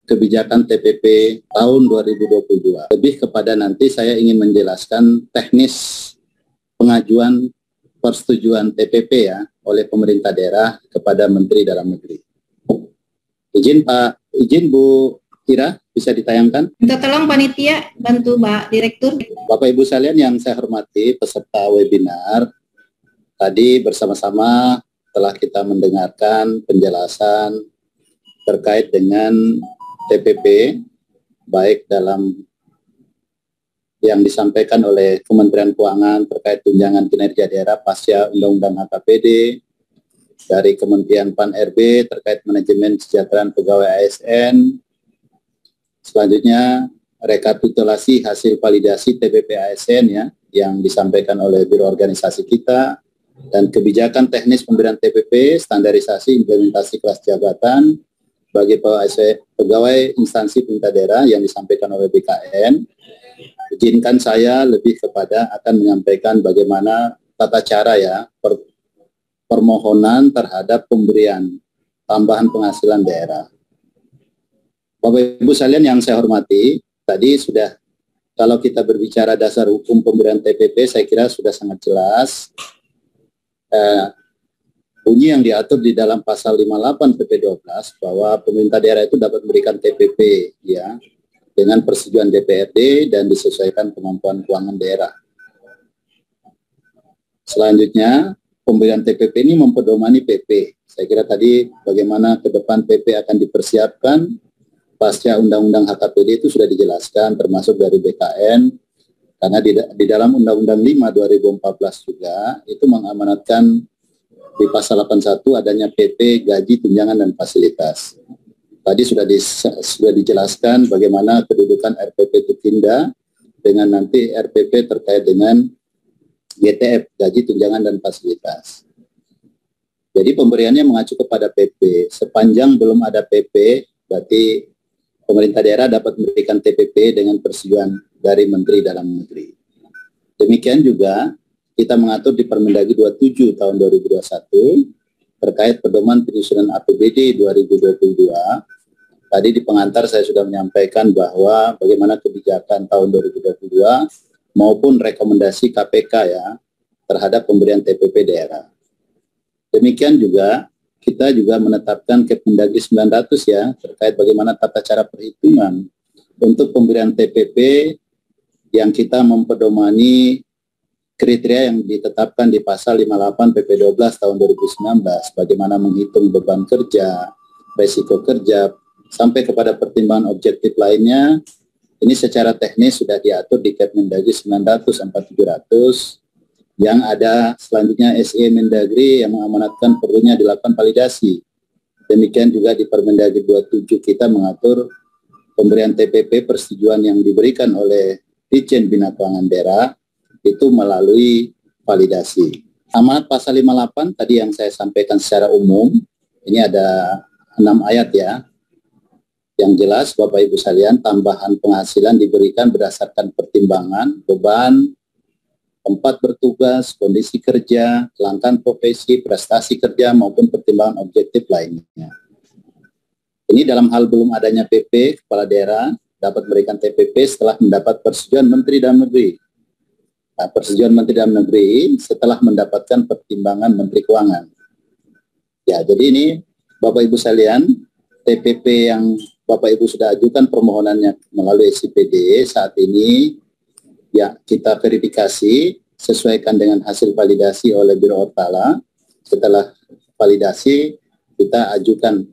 kebijakan TPP tahun 2022. Lebih kepada nanti saya ingin menjelaskan teknis pengajuan persetujuan TPP ya oleh pemerintah daerah kepada Menteri Dalam Negeri. Izin Bu Ira, bisa ditayangkan? Minta tolong panitia bantu Pak Direktur. Bapak Ibu sekalian yang saya hormati peserta webinar, tadi bersama-sama telah kita mendengarkan penjelasan terkait dengan TPP, baik dalam yang disampaikan oleh Kementerian Keuangan terkait tunjangan kinerja daerah pasca Undang-Undang HKPD, dari Kementerian Pan-RB terkait manajemen kesejahteraan pegawai ASN, selanjutnya rekapitulasi hasil validasi TPP ASN ya, yang disampaikan oleh Biro Organisasi kita, dan kebijakan teknis pemberian TPP, standarisasi implementasi kelas jabatan bagi pegawai instansi pemerintah daerah yang disampaikan oleh BKN. Izinkan saya lebih kepada akan menyampaikan bagaimana tata cara ya permohonan terhadap pemberian tambahan penghasilan daerah. Bapak Ibu sekalian yang saya hormati, tadi sudah, kalau kita berbicara dasar hukum pemberian TPP, saya kira sudah sangat jelas. Bunyi yang diatur di dalam pasal 58 PP 12 bahwa pemerintah daerah itu dapat memberikan TPP ya dengan persetujuan DPRD dan disesuaikan kemampuan keuangan daerah. Selanjutnya, pemberian TPP ini mempedomani PP. Saya kira tadi bagaimana ke depan PP akan dipersiapkan pasca Undang-Undang HKPD itu sudah dijelaskan, termasuk dari BKN, karena di dalam Undang-Undang 5 2014 juga itu mengamanatkan di pasal 81 adanya PP, gaji, tunjangan, dan fasilitas. Tadi sudah dijelaskan bagaimana kedudukan RPP Tukinda dengan nanti RPP terkait dengan GTF, gaji, tunjangan, dan fasilitas. Jadi pemberiannya mengacu kepada PP. Sepanjang belum ada PP, berarti pemerintah daerah dapat memberikan TPP dengan persetujuan dari Menteri Dalam Negeri. Demikian juga kita mengatur di Permendagri 27 tahun 2021 terkait pedoman penyusunan APBD 2022. Tadi di pengantar saya sudah menyampaikan bahwa bagaimana kebijakan tahun 2022 maupun rekomendasi KPK ya terhadap pemberian TPP daerah. Demikian juga kita juga menetapkan Kepmendagri 900 ya terkait bagaimana tata cara perhitungan untuk pemberian TPP yang kita mempedomani kriteria yang ditetapkan di pasal 58 PP 12 tahun 2019, bagaimana menghitung beban kerja, resiko kerja, sampai kepada pertimbangan objektif lainnya. Ini secara teknis sudah diatur di Kepmendagri 900 4700, yang ada selanjutnya SE Mendagri yang mengamanatkan perlunya dilakukan validasi. Demikian juga di Permendagri 27 kita mengatur pemberian TPP persetujuan yang diberikan oleh Ditjen Bina Keuangan Daerah itu melalui validasi. Amanat pasal 58 tadi yang saya sampaikan secara umum, ini ada 6 ayat ya. Yang jelas Bapak Ibu sekalian, tambahan penghasilan diberikan berdasarkan pertimbangan, beban, tempat bertugas, kondisi kerja, kelangkaan profesi, prestasi kerja, maupun pertimbangan objektif lainnya. Ini dalam hal belum adanya PP, kepala daerah dapat memberikan TPP setelah mendapat persetujuan Menteri Dalam Negeri. Nah, persetujuan Menteri Dalam Negeri setelah mendapatkan pertimbangan Menteri Keuangan. Ya, jadi ini Bapak Ibu sekalian, TPP yang Bapak Ibu sudah ajukan permohonannya melalui SIPD saat ini, ya kita verifikasi, sesuaikan dengan hasil validasi oleh Biro Ortala. Setelah validasi, kita ajukan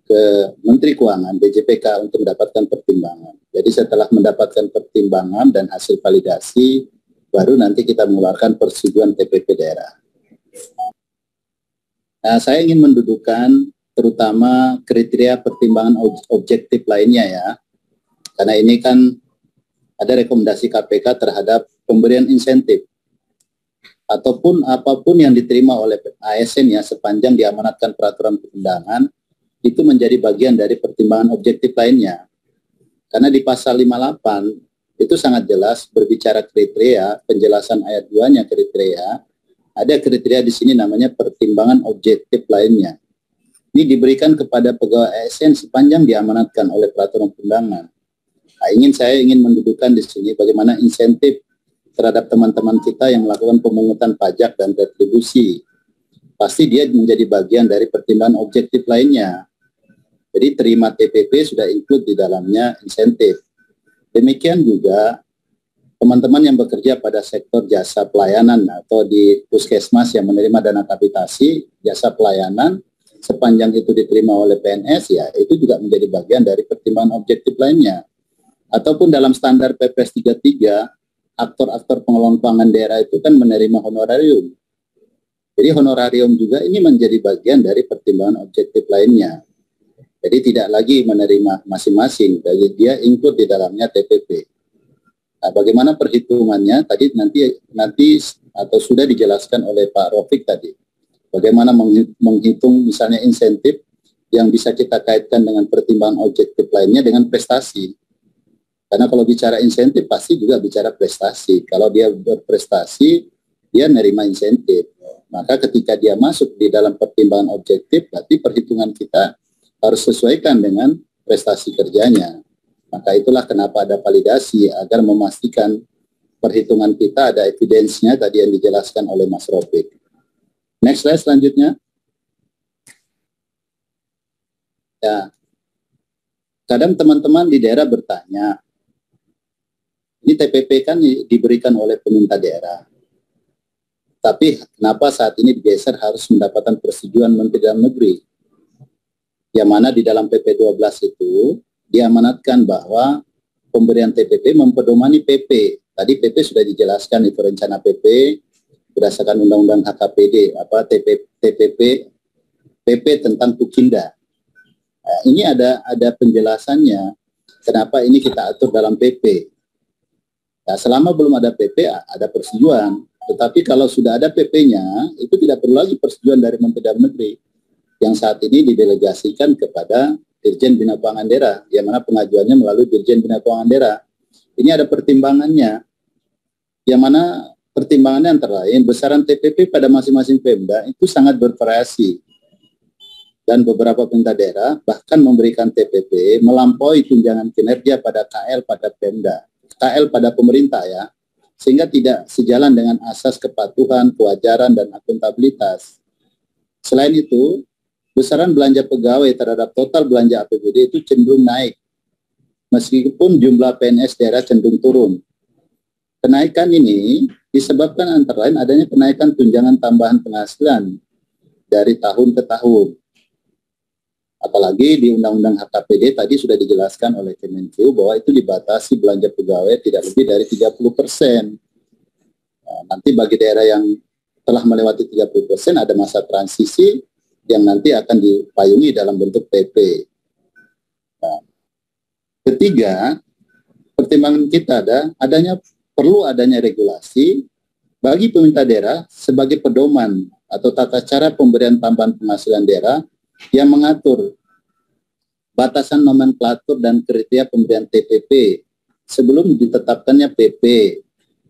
ke Menteri Keuangan, BJPK untuk mendapatkan pertimbangan. Jadi setelah mendapatkan pertimbangan dan hasil validasi, baru nanti kita mengeluarkan persetujuan TPP daerah. Nah, saya ingin mendudukan terutama kriteria pertimbangan objektif lainnya ya. Karena ini kan ada rekomendasi KPK terhadap pemberian insentif ataupun apapun yang diterima oleh ASN ya sepanjang diamanatkan peraturan perundangan itu menjadi bagian dari pertimbangan objektif lainnya. Karena di pasal 58 itu sangat jelas berbicara kriteria, penjelasan ayat 2-nya kriteria, ada kriteria di sini namanya pertimbangan objektif lainnya. ini diberikan kepada pegawai ASN sepanjang diamanatkan oleh peraturan perundangan. Nah, saya ingin mendudukan di sini bagaimana insentif terhadap teman-teman kita yang melakukan pemungutan pajak dan retribusi. Pasti dia menjadi bagian dari pertimbangan objektif lainnya. Jadi terima TPP sudah include di dalamnya insentif. Demikian juga teman-teman yang bekerja pada sektor jasa pelayanan atau di puskesmas yang menerima dana kapitasi, jasa pelayanan, sepanjang itu diterima oleh PNS, ya itu juga menjadi bagian dari pertimbangan objektif lainnya. Ataupun dalam standar Perpres 33, aktor-aktor pengelolaan keuangan daerah itu kan menerima honorarium. Jadi honorarium juga ini menjadi bagian dari pertimbangan objektif lainnya. Jadi tidak lagi menerima masing-masing, jadi dia include di dalamnya TPP. Nah, bagaimana perhitungannya tadi nanti atau sudah dijelaskan oleh Pak Rofik tadi. Bagaimana menghitung misalnya insentif yang bisa kita kaitkan dengan pertimbangan objektif lainnya dengan prestasi. Karena kalau bicara insentif pasti juga bicara prestasi. Kalau dia berprestasi, dia menerima insentif. Maka ketika dia masuk di dalam pertimbangan objektif, berarti perhitungan kita harus sesuaikan dengan prestasi kerjanya. Maka itulah kenapa ada validasi, agar memastikan perhitungan kita ada evidensinya tadi yang dijelaskan oleh Mas Rofik. Next slide selanjutnya. Ya, kadang teman-teman di daerah bertanya, ini TPP kan diberikan oleh pemerintah daerah. Tapi kenapa saat ini digeser harus mendapatkan persetujuan Menteri Dalam Negeri? Yang mana di dalam PP 12 itu diamanatkan bahwa pemberian TPP mempedomani PP. Tadi PP sudah dijelaskan itu rencana PP berdasarkan Undang-Undang HKPD, PP tentang Tukinda. Nah, ini ada penjelasannya kenapa ini kita atur dalam PP. Nah, selama belum ada PP ada persetujuan, tetapi kalau sudah ada PP-nya itu tidak perlu lagi persetujuan dari Menteri Dalam Negeri yang saat ini didelegasikan kepada Dirjen Bina Keuangan Daerah, yang mana pengajuannya melalui Dirjen Bina Keuangan Daerah. Ini ada pertimbangannya, yang mana pertimbangannya antara lain besaran TPP pada masing-masing Pemda itu sangat bervariasi. Dan beberapa pemerintah daerah bahkan memberikan TPP melampaui tunjangan kinerja pada KL pada Pemda, KL pada pemerintah ya, sehingga tidak sejalan dengan asas kepatuhan, kewajaran, dan akuntabilitas. Selain itu, besaran belanja pegawai terhadap total belanja APBD itu cenderung naik, meskipun jumlah PNS daerah cenderung turun. Kenaikan ini disebabkan antara lain adanya kenaikan tunjangan tambahan penghasilan dari tahun ke tahun. Apalagi di Undang-Undang HKPD tadi sudah dijelaskan oleh Kemenkeu bahwa itu dibatasi belanja pegawai tidak lebih dari 30%. Nah, nanti bagi daerah yang telah melewati 30% ada masa transisi yang nanti akan dipayungi dalam bentuk PP. Nah, ketiga, pertimbangan kita perlu adanya regulasi bagi pemerintah daerah sebagai pedoman atau tata cara pemberian tambahan penghasilan daerah yang mengatur batasan nomenklatur dan kriteria pemberian TPP sebelum ditetapkannya PP,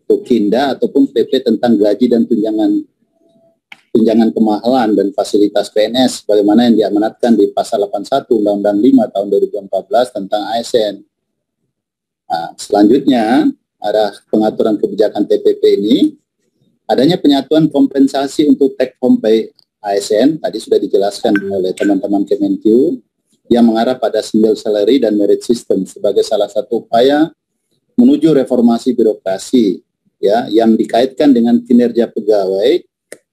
Tukinda ataupun PP tentang gaji dan tunjangan kemahalan dan fasilitas PNS bagaimana yang diamanatkan di pasal 81 Undang-Undang 5 tahun 2014 tentang ASN. Nah, selanjutnya ada pengaturan kebijakan TPP ini, adanya penyatuan kompensasi untuk take home pay ASN tadi sudah dijelaskan oleh teman-teman Kemenkeu yang mengarah pada single salary dan merit system sebagai salah satu upaya menuju reformasi birokrasi ya yang dikaitkan dengan kinerja pegawai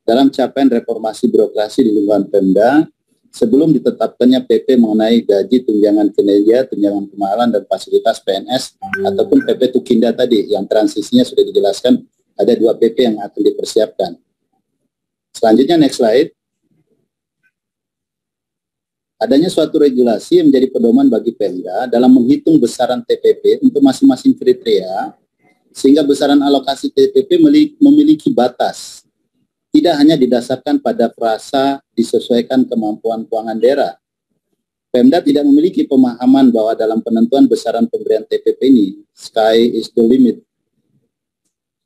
dalam capaian reformasi birokrasi di lingkungan Pemda sebelum ditetapkannya PP mengenai gaji, tunjangan kinerja, tunjangan kemahalan, dan fasilitas PNS ataupun PP Tukinda tadi yang transisinya sudah dijelaskan ada 2 PP yang akan dipersiapkan. Selanjutnya next slide. Adanya suatu regulasi yang menjadi pedoman bagi Pemda dalam menghitung besaran TPP untuk masing-masing kriteria sehingga besaran alokasi TPP memiliki batas. Tidak hanya didasarkan pada frasa disesuaikan kemampuan keuangan daerah. Pemda tidak memiliki pemahaman bahwa dalam penentuan besaran pemberian TPP ini, sky is the limit.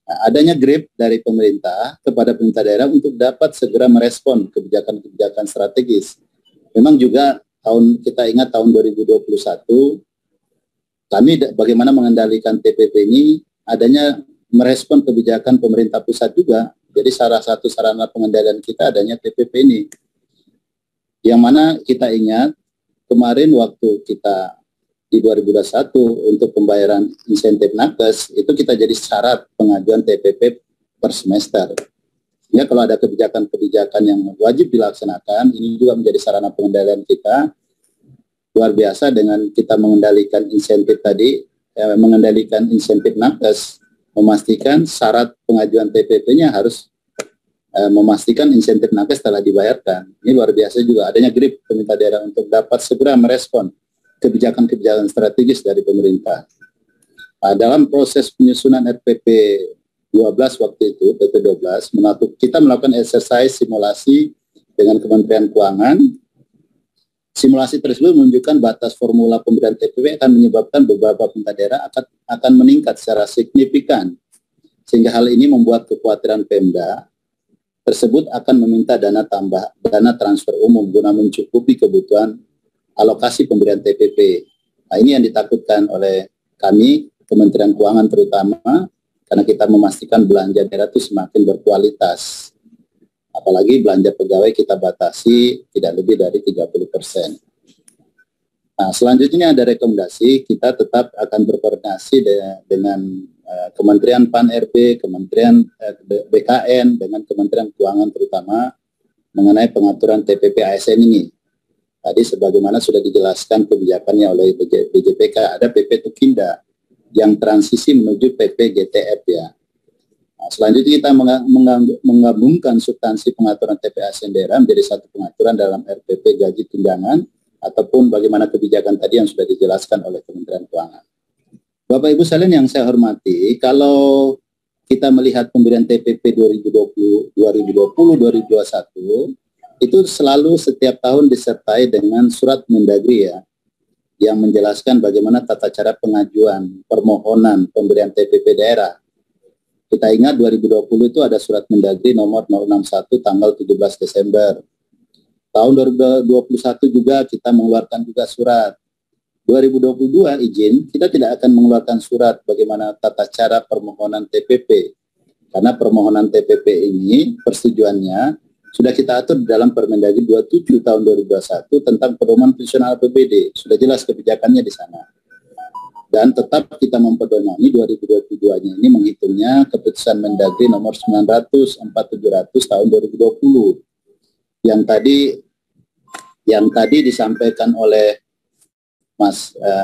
Nah, adanya grip dari pemerintah kepada pemerintah daerah untuk dapat segera merespon kebijakan-kebijakan strategis Memang juga kita ingat tahun 2021 kami bagaimana mengendalikan TPP ini adanya merespon kebijakan pemerintah pusat juga. Jadi salah satu sarana pengendalian kita adanya TPP ini. Yang mana kita ingat kemarin waktu kita di 2021 untuk pembayaran insentif nakes itu kita jadi syarat pengajuan TPP per semester. Ya, kalau ada kebijakan-kebijakan yang wajib dilaksanakan, ini juga menjadi sarana pengendalian kita. Luar biasa dengan kita mengendalikan insentif tadi, mengendalikan insentif nakes, memastikan syarat pengajuan TPP-nya harus memastikan insentif nakes telah dibayarkan. Ini luar biasa juga adanya grip pemerintah daerah untuk dapat segera merespon kebijakan-kebijakan strategis dari pemerintah. Dalam proses penyusunan RPP 12 waktu itu, PP 12, kita melakukan exercise simulasi dengan Kementerian Keuangan. Simulasi tersebut menunjukkan batas formula pemberian TPP akan menyebabkan beberapa pemerintah daerah akan meningkat secara signifikan. Sehingga hal ini membuat kekhawatiran Pemda tersebut akan meminta dana transfer umum guna mencukupi kebutuhan alokasi pemberian TPP. Nah, ini yang ditakutkan oleh kami, Kementerian Keuangan terutama, karena kita memastikan belanja daerah itu semakin berkualitas. Apalagi belanja pegawai kita batasi tidak lebih dari 30%. Nah, selanjutnya ada rekomendasi, kita tetap akan berkoordinasi dengan Kementerian Pan-RB, Kementerian BKN, dengan Kementerian Keuangan terutama mengenai pengaturan TPP ASN ini. Tadi sebagaimana sudah dijelaskan kebijakannya oleh BJPK, ada PP Tukinda yang transisi menuju PP GTF ya. Nah, selanjutnya kita menggabungkan substansi pengaturan TPP ASN daerah menjadi satu pengaturan dalam RPP gaji tunjangan ataupun bagaimana kebijakan tadi yang sudah dijelaskan oleh Kementerian Keuangan. Bapak Ibu sekalian yang saya hormati, kalau kita melihat pemberian TPP 2020, 2021 itu selalu setiap tahun disertai dengan surat Mendagri ya, yang menjelaskan bagaimana tata cara pengajuan permohonan pemberian TPP daerah. Kita ingat 2020 itu ada surat Mendagri nomor 061 tanggal 17 Desember. Tahun 2021 juga kita mengeluarkan juga surat. 2022 izin, kita tidak akan mengeluarkan surat bagaimana tata cara permohonan TPP. Karena permohonan TPP ini persetujuannya sudah kita atur dalam Permendagri 27 tahun 2021 tentang pedoman fungsional APBD. Sudah jelas kebijakannya di sana. Dan tetap kita mempedomani 2022-nya ini menghitungnya keputusan Mendagri nomor 900 4700 tahun 2020. Yang tadi disampaikan oleh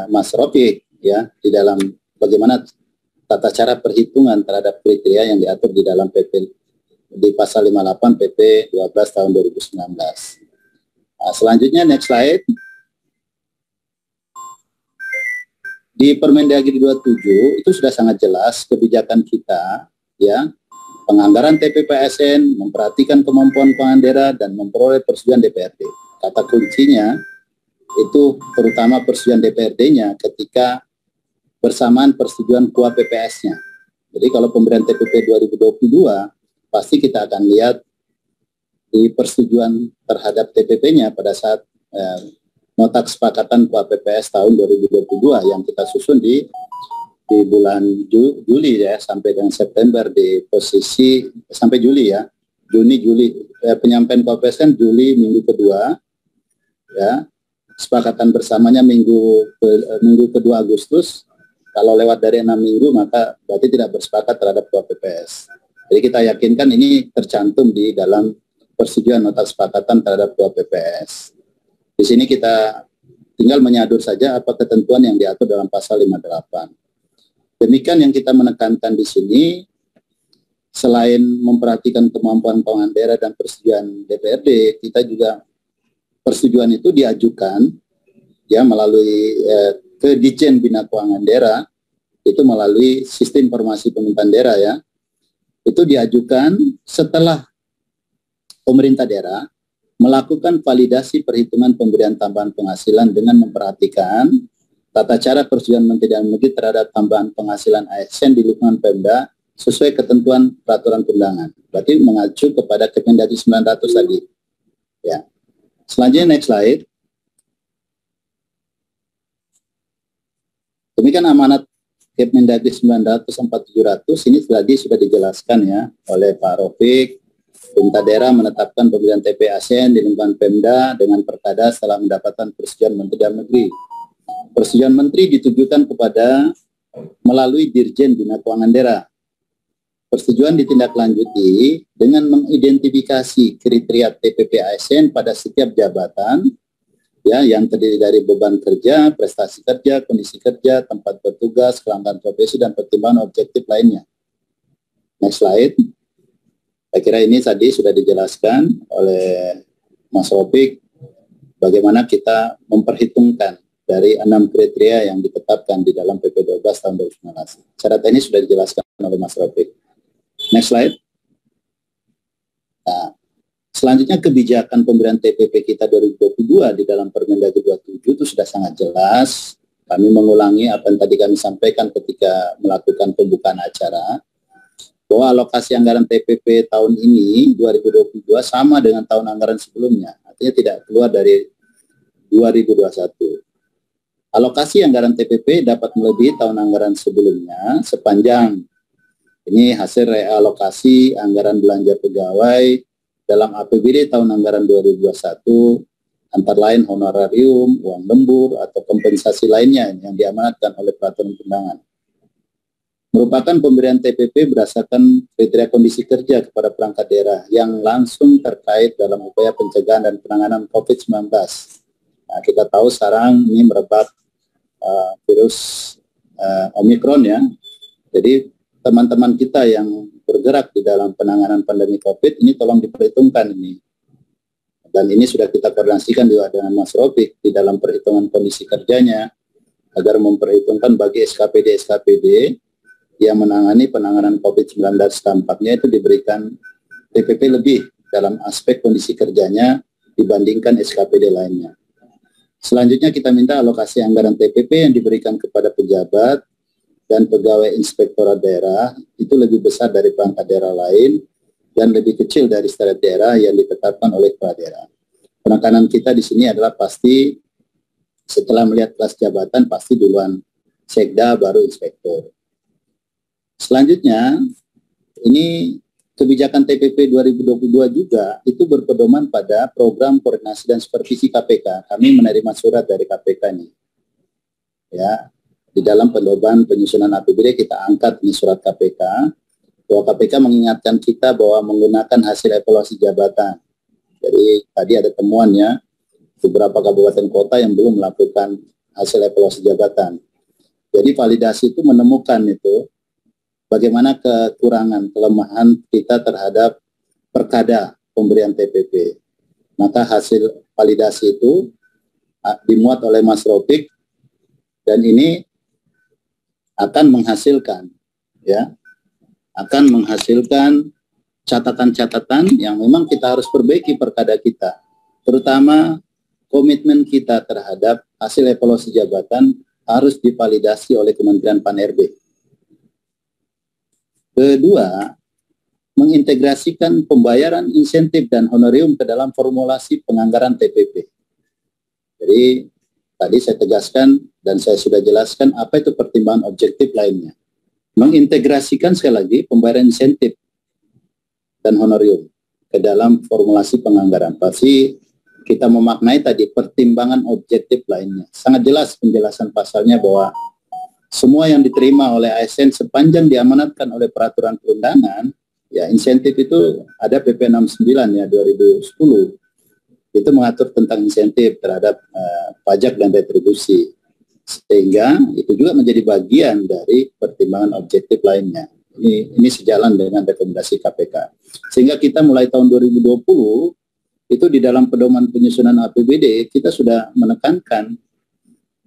Mas Rofi ya di dalam bagaimana tata cara perhitungan terhadap kriteria yang diatur di dalam PP di pasal 58 PP 12 tahun 2019. Nah, selanjutnya next slide. Di Permendagri 27 itu sudah sangat jelas kebijakan kita ya. Penganggaran TPP ASN, memperhatikan kemampuan keuangan daerah dan memperoleh persetujuan DPRD. Kata kuncinya itu terutama persetujuan DPRD-nya ketika bersamaan persetujuan KUA PPS-nya. Jadi kalau pemberian TPP 2022 pasti kita akan lihat di persetujuan terhadap TPP-nya pada saat nota kesepakatan KUA PPS tahun 2022 yang kita susun di bulan Juli ya sampai dengan September di posisi sampai Juli ya. Juni penyampaian KUA PPS kan Juli minggu kedua ya. Kesepakatan bersamanya minggu kedua Agustus. Kalau lewat dari 6 minggu maka berarti tidak bersepakat terhadap KUA PPS. Jadi kita yakinkan ini tercantum di dalam persetujuan nota kesepakatan terhadap KUA PPS. Di sini kita tinggal menyadur saja apa ketentuan yang diatur dalam pasal 58. Demikian yang kita menekankan di sini, selain memperhatikan kemampuan keuangan daerah dan persetujuan DPRD, kita juga persetujuan itu diajukan ya melalui ke Ditjen Bina Keuangan Daerah, itu melalui sistem informasi pemerintahan daerah ya. Itu diajukan setelah pemerintah daerah melakukan validasi perhitungan pemberian tambahan penghasilan dengan memperhatikan tata cara persetujuan Menteri Dalam Negeri terhadap tambahan penghasilan ASN di lingkungan Pemda sesuai ketentuan peraturan perundangan. Berarti mengacu kepada Kemendagri 900 tadi. Ya. Selanjutnya next slide. Demikian amanat Kemendagri 900/4700 ini tadi sudah dijelaskan ya oleh Pak Rofik. Pemerintah daerah menetapkan pemilihan TP ASN di lingkungan Pemda dengan perkada setelah mendapatkan persetujuan Menteri Dalam Negeri. Persetujuan Menteri ditujukan kepada melalui Dirjen Bina Keuangan Daerah. Persetujuan ditindaklanjuti dengan mengidentifikasi kriteria TPP ASN pada setiap jabatan ya yang terdiri dari beban kerja, prestasi kerja, kondisi kerja, tempat bertugas, kelangkaan profesi dan pertimbangan objektif lainnya. Next slide. Saya kira ini tadi sudah dijelaskan oleh Mas Rofik bagaimana kita memperhitungkan dari 6 kriteria yang ditetapkan di dalam PP 12 tahun 2019. Secara teknis sudah dijelaskan oleh Mas Rofik. Next slide. Nah, selanjutnya kebijakan pemberian TPP kita 2022 di dalam Permendagri 27 itu sudah sangat jelas. Kami mengulangi apa yang tadi kami sampaikan ketika melakukan pembukaan acara, bahwa alokasi anggaran TPP tahun ini 2022 sama dengan tahun anggaran sebelumnya, artinya tidak keluar dari 2021. Alokasi anggaran TPP dapat melebihi tahun anggaran sebelumnya sepanjang ini hasil realokasi anggaran belanja pegawai dalam APBD tahun anggaran 2021, antara lain honorarium, uang lembur, atau kompensasi lainnya yang diamanatkan oleh peraturan perundangan. Merupakan pemberian TPP berdasarkan kriteria kondisi kerja kepada perangkat daerah yang langsung terkait dalam upaya pencegahan dan penanganan COVID-19. Nah, kita tahu sekarang ini merebak virus Omikron ya. Jadi teman-teman kita yang bergerak di dalam penanganan pandemi COVID ini tolong diperhitungkan ini. Dan ini sudah kita koordinasikan juga dengan Mas Rofik di dalam perhitungan kondisi kerjanya agar memperhitungkan bagi SKPD yang menangani penanganan COVID-19 dampaknya itu diberikan TPP lebih dalam aspek kondisi kerjanya dibandingkan SKPD lainnya. Selanjutnya kita minta alokasi anggaran TPP yang diberikan kepada pejabat dan pegawai inspektorat daerah itu lebih besar dari perangkat daerah lain dan lebih kecil dari standar daerah yang ditetapkan oleh kepala daerah. Penekanan kita di sini adalah pasti setelah melihat kelas jabatan pasti duluan sekda baru inspektor. Selanjutnya, ini kebijakan TPP 2022 juga itu berpedoman pada program koordinasi dan supervisi KPK. Kami menerima surat dari KPK nih. Ya, di dalam pedoman penyusunan APBD kita angkat ini surat KPK, bahwa KPK mengingatkan kita bahwa menggunakan hasil evaluasi jabatan. Jadi tadi ada temuannya beberapa kabupaten kota yang belum melakukan hasil evaluasi jabatan. Jadi validasi itu menemukan itu bagaimana kekurangan, kelemahan kita terhadap perkada pemberian TPP. Maka hasil validasi itu dimuat oleh Mas Rofik dan ini akan menghasilkan, ya, akan menghasilkan catatan-catatan yang memang kita harus perbaiki perkada kita, terutama komitmen kita terhadap hasil evaluasi jabatan harus divalidasi oleh Kementerian Pan-RB. Kedua, mengintegrasikan pembayaran insentif dan honorium ke dalam formulasi penganggaran TPP. Jadi, tadi saya tegaskan dan saya sudah jelaskan apa itu pertimbangan objektif lainnya. Mengintegrasikan sekali lagi pembayaran insentif dan honorium ke dalam formulasi penganggaran. Pasti kita memaknai tadi pertimbangan objektif lainnya. Sangat jelas penjelasan pasalnya bahwa semua yang diterima oleh ASN sepanjang diamanatkan oleh peraturan perundangan, ya insentif itu ada PP 69 ya 2010. Itu mengatur tentang insentif terhadap pajak dan retribusi. Sehingga itu juga menjadi bagian dari pertimbangan objektif lainnya. Ini sejalan dengan rekomendasi KPK. Sehingga kita mulai tahun 2020 itu di dalam pedoman penyusunan APBD kita sudah menekankan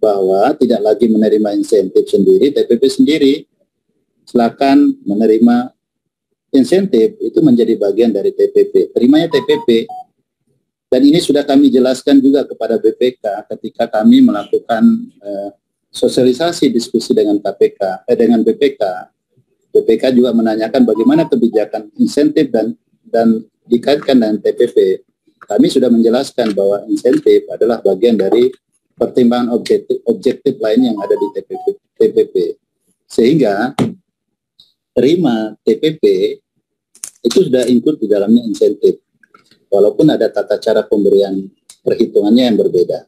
bahwa tidak lagi menerima insentif sendiri, TPP sendiri. Silakan menerima insentif, itu menjadi bagian dari TPP. Terimanya TPP. Dan ini sudah kami jelaskan juga kepada BPK ketika kami melakukan sosialisasi diskusi dengan KPK, dengan BPK. BPK juga menanyakan bagaimana kebijakan insentif dan dikaitkan dengan TPP. kami sudah menjelaskan bahwa insentif adalah bagian dari pertimbangan objektif lain yang ada di TPP. Sehingga terima TPP itu sudah include di dalamnya insentif. Walaupun ada tata cara pemberian perhitungannya yang berbeda.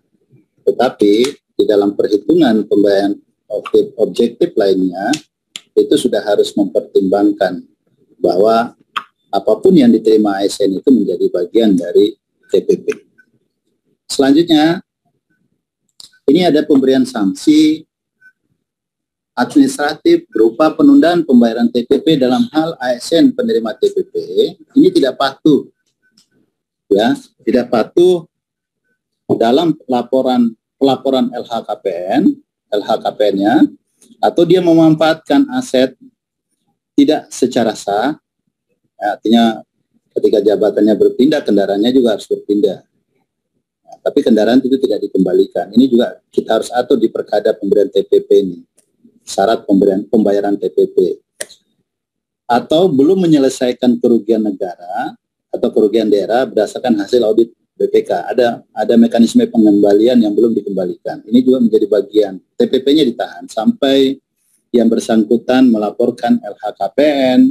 Tetapi di dalam perhitungan pembayaran objektif lainnya, itu sudah harus mempertimbangkan bahwa apapun yang diterima ASN itu menjadi bagian dari TPP. Selanjutnya, ini ada pemberian sanksi administratif berupa penundaan pembayaran TPP dalam hal ASN penerima TPP ini tidak patuh, ya, tidak patuh dalam pelaporan LHKPN-nya, atau dia memanfaatkan aset tidak secara sah, ya, artinya ketika jabatannya berpindah, kendaraannya juga harus berpindah. Nah, tapi kendaraan itu tidak dikembalikan. Ini juga kita harus atur di perkada pemberian TPP ini. Syarat pembayaran TPP. Atau belum menyelesaikan kerugian negara atau kerugian daerah berdasarkan hasil audit BPK. Ada mekanisme pengembalian yang belum dikembalikan. Ini juga menjadi bagian. TPP-nya ditahan sampai yang bersangkutan melaporkan LHKPN,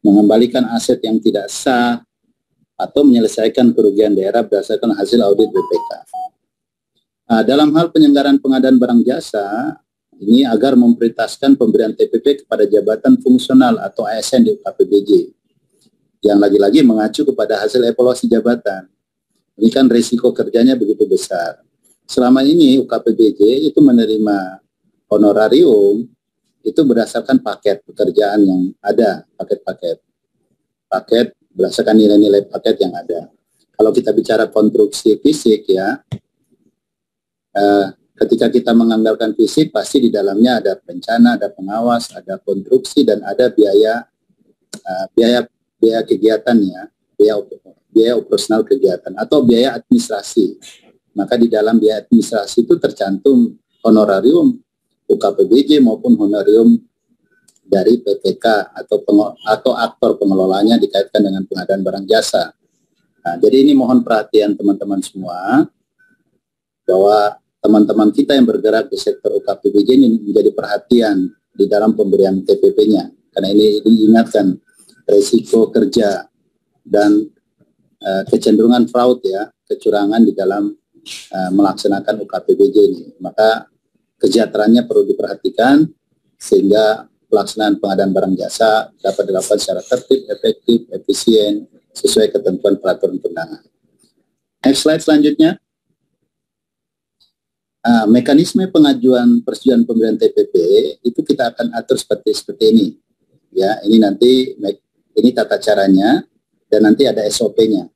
mengembalikan aset yang tidak sah, atau menyelesaikan kerugian daerah berdasarkan hasil audit BPK. Nah, dalam hal penyelenggaraan pengadaan barang jasa, ini agar memprioritaskan pemberian TPP kepada jabatan fungsional atau ASN di UKPBJ, yang lagi-lagi mengacu kepada hasil evaluasi jabatan. Ini kan risiko kerjanya begitu besar. Selama ini UKPBJ itu menerima honorarium itu berdasarkan paket pekerjaan yang ada, paket berdasarkan nilai-nilai paket yang ada. Kalau kita bicara konstruksi fisik, ya, ketika kita menganggarkan fisik, pasti di dalamnya ada perencana, ada pengawas, ada konstruksi, dan ada biaya kegiatannya, biaya operasional kegiatan atau biaya administrasi. Maka di dalam biaya administrasi itu tercantum honorarium UKPBJ maupun honorarium dari PPK atau aktor pengelolanya dikaitkan dengan pengadaan barang jasa. Nah, jadi ini mohon perhatian teman-teman semua bahwa teman-teman kita yang bergerak di sektor UKPBJ ini menjadi perhatian di dalam pemberian TPP-nya, karena ini diingatkan risiko kerja dan kecenderungan fraud, ya, kecurangan di dalam melaksanakan UKPBJ ini. Maka kesejahteraannya perlu diperhatikan sehingga pelaksanaan pengadaan barang jasa dapat dilakukan secara tertib, efektif, efisien, sesuai ketentuan peraturan perundangan. Next slide selanjutnya. Mekanisme pengajuan persetujuan pemberian TPP itu kita akan atur seperti ini. Ya, ini nanti ini tata caranya dan nanti ada SOP-nya.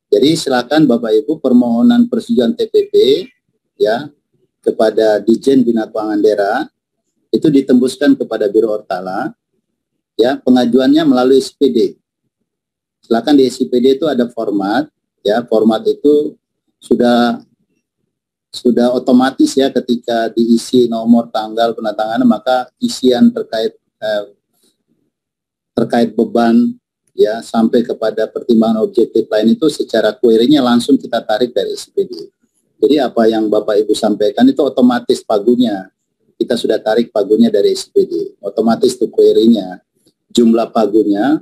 Jadi silakan Bapak Ibu permohonan persetujuan TPP, ya, kepada Ditjen Bina Keuangan Daerah itu ditembuskan kepada Biro Ortala, ya, pengajuannya melalui SPD. Silakan di SPD itu ada format, ya, format itu sudah otomatis, ya, ketika diisi nomor tanggal penandatanganan, maka isian terkait beban, ya, sampai kepada pertimbangan objektif lain itu secara query-nya langsung kita tarik dari SPD. Jadi apa yang Bapak Ibu sampaikan itu otomatis pagunya kita sudah tarik pagunya dari SPD, otomatis itu query-nya, jumlah pagunya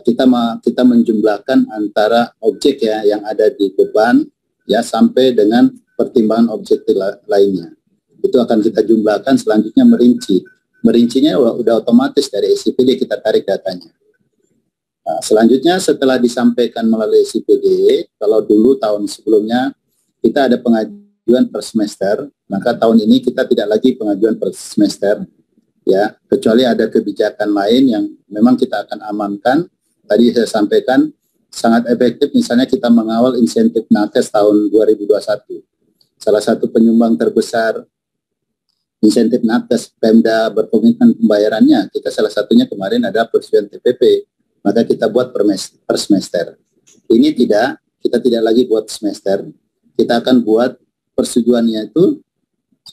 kita menjumlahkan antara objek, ya, yang ada di beban, ya, sampai dengan pertimbangan objektif lainnya. Itu akan kita jumlahkan, selanjutnya merincinya udah otomatis dari SPD kita tarik datanya. Nah, selanjutnya setelah disampaikan melalui SPD, kalau dulu tahun sebelumnya kita ada pengajuan per semester, maka tahun ini kita tidak lagi pengajuan per semester, ya, kecuali ada kebijakan lain yang memang kita akan amankan. Tadi saya sampaikan sangat efektif, misalnya kita mengawal insentif nakes tahun 2021. Salah satu penyumbang terbesar insentif nakes Pemda berkomitmen pembayarannya, kita salah satunya kemarin ada persetujuan TPP, maka kita buat per semester. Ini kita tidak lagi buat semester, kita akan buat persetujuannya itu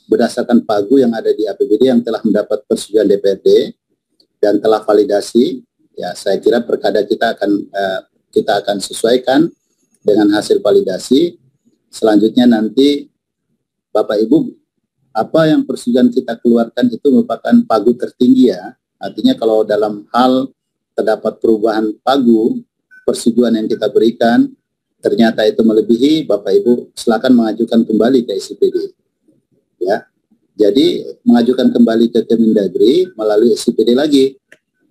berdasarkan pagu yang ada di APBD yang telah mendapat persetujuan DPRD dan telah validasi. Ya, saya kira perkada kita akan sesuaikan dengan hasil validasi. Selanjutnya nanti Bapak Ibu, apa yang persetujuan kita keluarkan itu merupakan pagu tertinggi ya. Artinya kalau dalam hal terdapat perubahan pagu, persetujuan yang kita berikan ternyata itu melebihi, Bapak Ibu silakan mengajukan kembali ke SIPD. Ya. Jadi mengajukan kembali ke Kemendagri melalui SIPD lagi.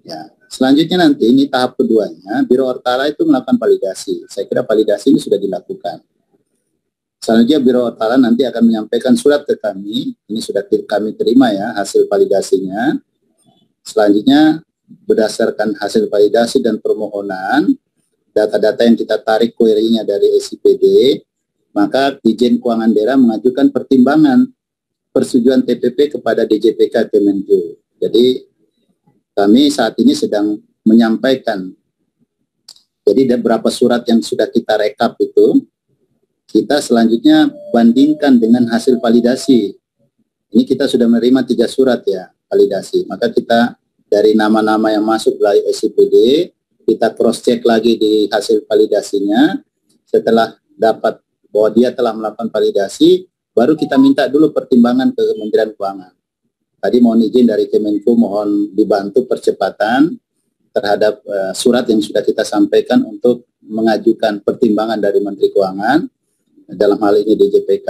Ya. Selanjutnya nanti ini tahap keduanya, Biro Ortala itu melakukan validasi. Saya kira validasi ini sudah dilakukan. Selanjutnya Biro Ortala nanti akan menyampaikan surat ke kami. Ini sudah kami terima ya hasil validasinya. Selanjutnya berdasarkan hasil validasi dan permohonan, data-data yang kita tarik query-nya dari SIPD, maka Dijen Keuangan Daerah mengajukan pertimbangan persetujuan TPP kepada DJPK Kemenku. Jadi kami saat ini sedang menyampaikan, jadi ada beberapa surat yang sudah kita rekap itu, kita selanjutnya bandingkan dengan hasil validasi. Ini kita sudah menerima 3 surat ya, validasi. Maka kita dari nama-nama yang masuk melalui SIPD, kita cross-check lagi di hasil validasinya. Setelah dapat bahwa dia telah melakukan validasi, baru kita minta dulu pertimbangan ke Kementerian Keuangan. Tadi mohon izin dari Kemenku, mohon dibantu percepatan terhadap surat yang sudah kita sampaikan untuk mengajukan pertimbangan dari Menteri Keuangan, dalam hal ini DJPK.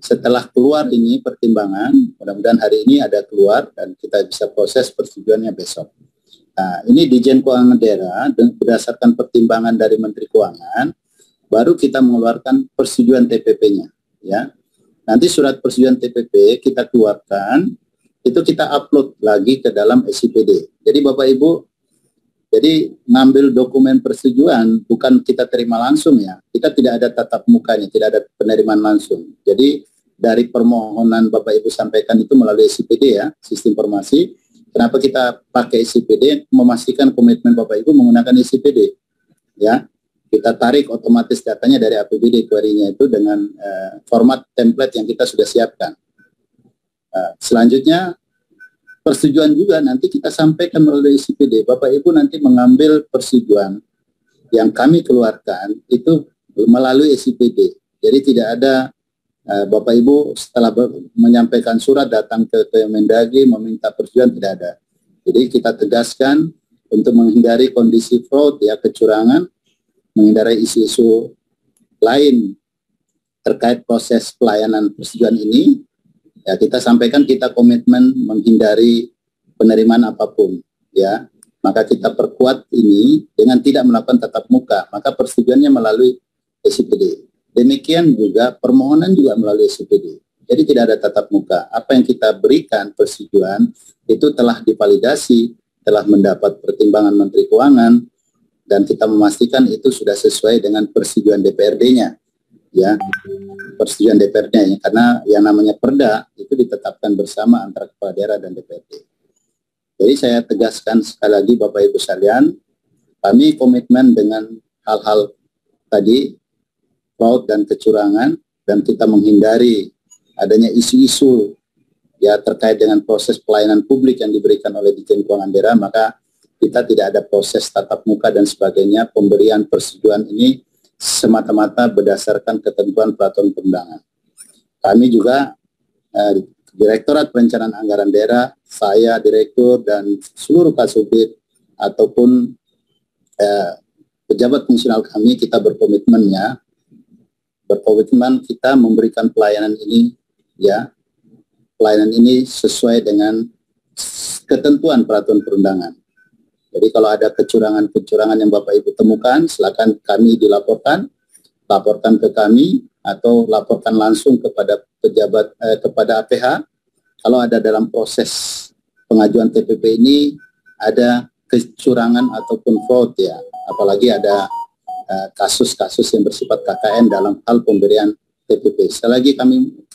Setelah keluar ini pertimbangan, mudah-mudahan hari ini ada keluar dan kita bisa proses persetujuannya besok. Nah, ini Dijen Keuangan Daerah dan berdasarkan pertimbangan dari Menteri Keuangan, baru kita mengeluarkan persetujuan TPP-nya. Ya, nanti surat persetujuan TPP kita keluarkan, itu kita upload lagi ke dalam SIPD. Jadi Bapak Ibu, jadi ngambil dokumen persetujuan bukan kita terima langsung ya. Kita tidak ada tatap mukanya, tidak ada penerimaan langsung. Jadi dari permohonan Bapak Ibu sampaikan itu melalui SIPD ya, sistem informasi. Kenapa kita pakai SIPD? Memastikan komitmen Bapak Ibu menggunakan SIPD. Ya, kita tarik otomatis datanya dari APBD query-nya itu dengan format template yang kita sudah siapkan. Selanjutnya persetujuan juga nanti kita sampaikan melalui SIPD. Bapak Ibu nanti mengambil persetujuan yang kami keluarkan itu melalui SIPD. Jadi tidak ada Bapak Ibu setelah menyampaikan surat datang ke Kemendagri meminta persetujuan, tidak ada. Jadi kita tegaskan untuk menghindari kondisi fraud ya, kecurangan, menghindari isu-isu lain terkait proses pelayanan persetujuan ini. Ya, kita sampaikan kita komitmen menghindari penerimaan apapun ya. Maka kita perkuat ini dengan tidak melakukan tatap muka, maka persetujuannya melalui SIPD. Demikian juga permohonan juga melalui SIPD. Jadi tidak ada tatap muka. Apa yang kita berikan persetujuan itu telah divalidasi, telah mendapat pertimbangan Menteri Keuangan, dan kita memastikan itu sudah sesuai dengan persetujuan DPRD-nya. Ya, persetujuan DPRD-nya, karena yang namanya perda itu ditetapkan bersama antara kepala daerah dan DPRD. Jadi saya tegaskan sekali lagi Bapak Ibu sekalian, kami komitmen dengan hal-hal tadi, fraud dan kecurangan, dan kita menghindari adanya isu-isu ya terkait dengan proses pelayanan publik yang diberikan oleh Dijen Keuangan Daerah, maka kita tidak ada proses tatap muka dan sebagainya. Pemberian persetujuan ini semata-mata berdasarkan ketentuan peraturan perundangan. Kami juga Direktorat Perencanaan Anggaran Daerah, saya Direktur dan seluruh Kasubdit ataupun pejabat fungsional kami, kita berkomitmen kita memberikan pelayanan ini ya, pelayanan ini sesuai dengan ketentuan peraturan perundangan. Jadi kalau ada kecurangan yang Bapak Ibu temukan, silakan kami dilaporkan, laporkan ke kami atau laporkan langsung kepada pejabat kepada APH. Kalau ada dalam proses pengajuan TPP ini ada kecurangan ataupun fraud ya, apalagi ada kasus-kasus yang bersifat KKN dalam hal pemberian TPP. Sekali lagi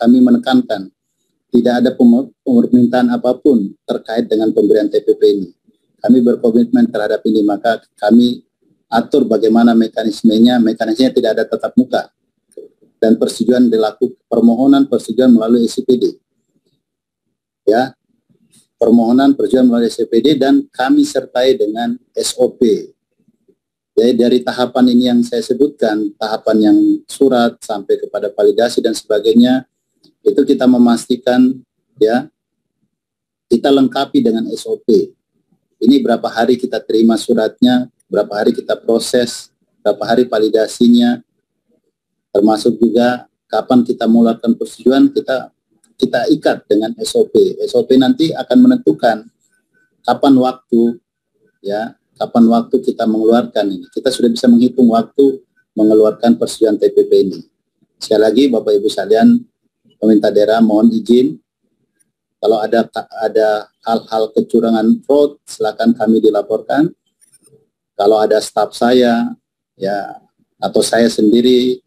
kami menekankan tidak ada permintaan apapun terkait dengan pemberian TPP ini. Kami berkomitmen terhadap ini, maka kami atur bagaimana mekanismenya tidak ada tatap muka. Dan persetujuan dilakukan, permohonan persetujuan melalui SIPD. Ya, permohonan persetujuan melalui SIPD dan kami sertai dengan SOP. Jadi dari tahapan ini yang saya sebutkan, tahapan yang surat sampai kepada validasi dan sebagainya, itu kita memastikan ya, kita lengkapi dengan SOP. Ini berapa hari kita terima suratnya, berapa hari kita proses, berapa hari validasinya, termasuk juga kapan kita mengeluarkan persetujuan, kita ikat dengan SOP. SOP nanti akan menentukan kapan waktu ya, kapan waktu kita mengeluarkan ini. Kita sudah bisa menghitung waktu mengeluarkan persetujuan TPP ini. Sekali lagi Bapak Ibu sekalian, pemerintah daerah mohon izin, kalau ada hal-hal kecurangan fraud, silakan kami dilaporkan. Kalau ada staf saya ya atau saya sendiri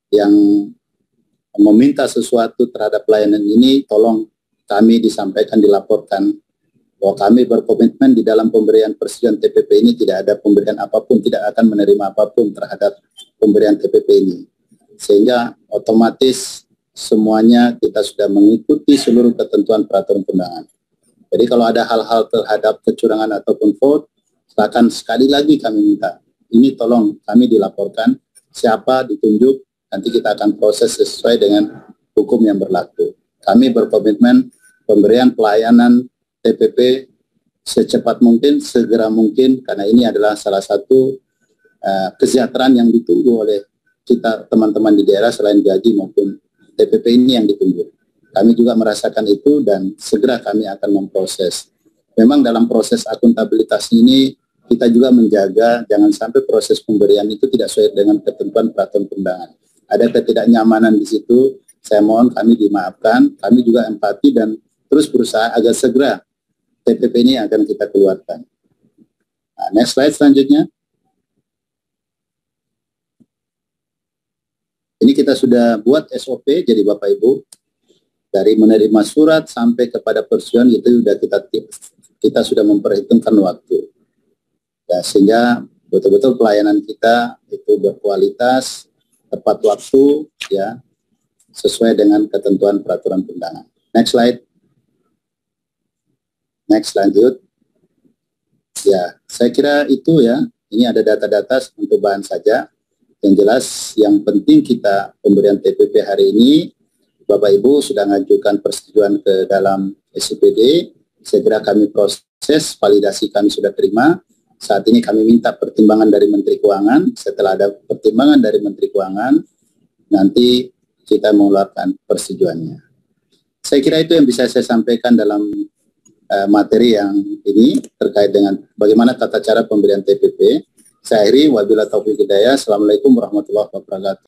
yang meminta sesuatu terhadap pelayanan ini, tolong kami disampaikan, dilaporkan bahwa kami berkomitmen di dalam pemberian persetujuan TPP ini tidak ada pemberian apapun, tidak akan menerima apapun terhadap pemberian TPP ini. Sehingga otomatis semuanya kita sudah mengikuti seluruh ketentuan peraturan perundangan. Jadi kalau ada hal-hal terhadap kecurangan ataupun fraud, silakan sekali lagi kami minta, ini tolong kami dilaporkan, siapa ditunjuk, nanti kita akan proses sesuai dengan hukum yang berlaku. Kami berkomitmen pemberian pelayanan TPP secepat mungkin, segera mungkin, karena ini adalah salah satu kesejahteraan yang ditunggu oleh kita teman-teman di daerah selain gaji maupun TPP ini yang ditunggu. Kami juga merasakan itu dan segera kami akan memproses. Memang dalam proses akuntabilitas ini kita juga menjaga jangan sampai proses pemberian itu tidak sesuai dengan ketentuan peraturan perundangan. Ada ketidaknyamanan di situ, saya mohon kami dimaafkan, kami juga empati dan terus berusaha agar segera TPP ini akan kita keluarkan. Nah, next slide selanjutnya. Ini kita sudah buat SOP, jadi Bapak Ibu, dari menerima surat sampai kepada persetujuan itu sudah kita sudah memperhitungkan waktu. Ya, sehingga betul-betul pelayanan kita itu berkualitas, tepat waktu, ya, sesuai dengan ketentuan peraturan perundangan. Next slide. Next, lanjut. Ya, saya kira itu ya. Ini ada data-data untuk bahan saja. Yang jelas, yang penting kita pemberian TPP hari ini, Bapak Ibu sudah mengajukan persetujuan ke dalam SIPD. Segera kami proses, validasi kami sudah terima. Saat ini kami minta pertimbangan dari Menteri Keuangan. Setelah ada pertimbangan dari Menteri Keuangan, nanti kita mengeluarkan persetujuannya. Saya kira itu yang bisa saya sampaikan dalam materi yang ini terkait dengan bagaimana tata cara pemberian TPP. Saya akhiri, wabillahi taufiq hidayah. Assalamualaikum warahmatullahi wabarakatuh.